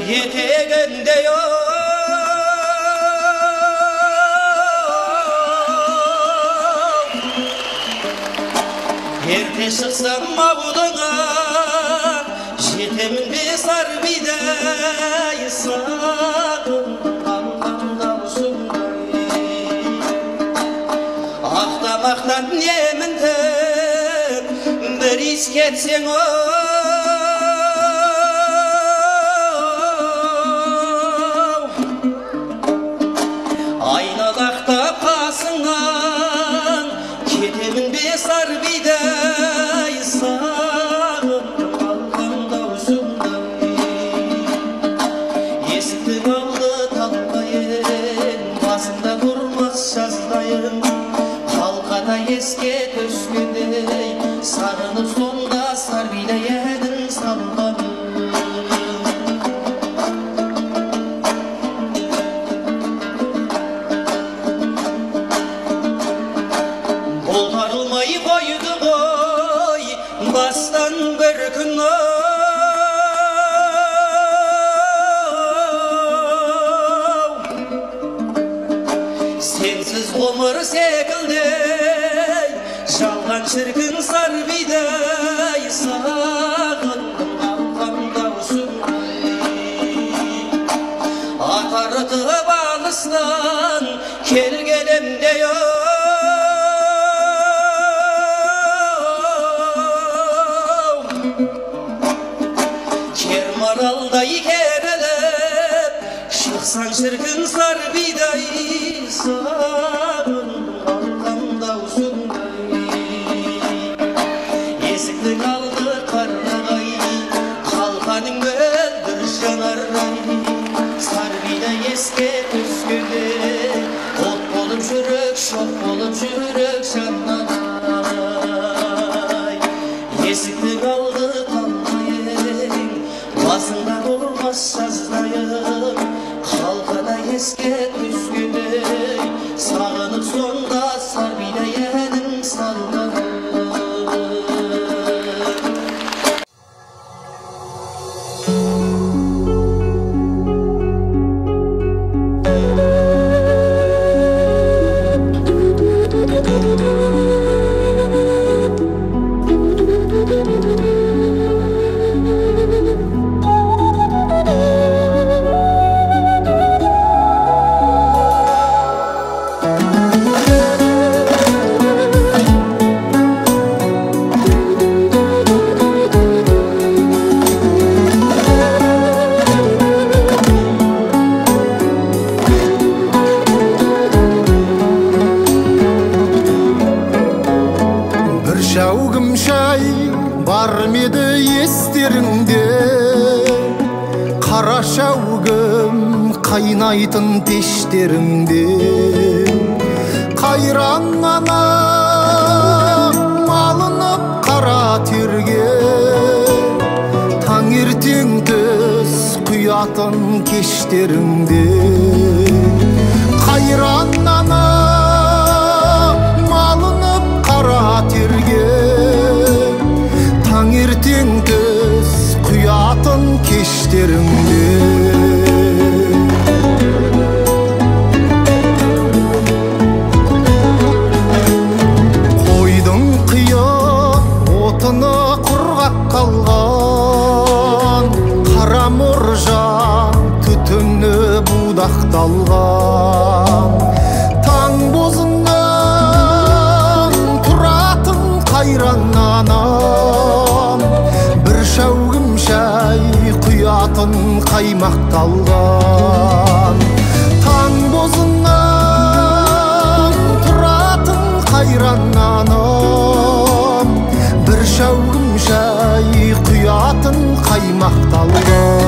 eteginde yok. Erte çıksam mavuduna jetemin besar biday sağımda usunday Aktamaktan yemindir bir iz ketsen o Aynalakta pasından ketemin besar biday sağımda usunday Esittin aldı tatlayın basında durmaz şazdayın Halkada eske töskündey sarınıp sonda sar bileyedin sallanın Boltarılmayı koydu koy bastan bir gün Sensiz omur sekildi Жалған шіркін сар бидай сағындым алқамда ұшындай Атарытып алыстан келгенімде Кермаралдай керіліп шықсан шіркін сар бидай сағындым алқамда ұшындай Есіктің алды қарнағай қалқаның мөлдір жанардай сар бидай еске түскенде от болып жүрек шоқ болып жүрек жаннай Есіктің алды қалқайың басында болмас жаздайың қалқада еске түскенде сағынып сонда сар бидай едім салған Шәугім шай бар меді естеріңде Қара шәугім қайнайтын пештеріңде Қайран ана малынып қара терге Таңертең түс құятын кештеріңде Қайран ана малынып қара терге Таңертең түс құятын кештеріңде Қойдың қиын отыны құрғап қалған Қара мұржан түтіні будақталған Таң бозынан тұратын қайран анам Бір шәугім шай құятын қаймақталған Таң бозынан тұратын қайран анам Бір шәугім шай құятын қаймақталған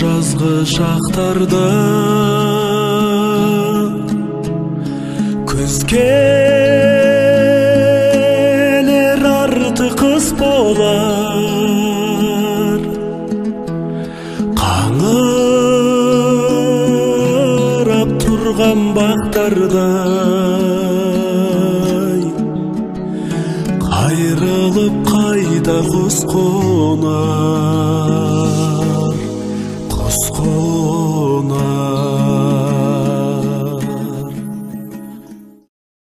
жазғы шақтарда күз келер арты қыс болар қаңырап тұрған бақтардай қайрылып қайда құс қонар құс қонар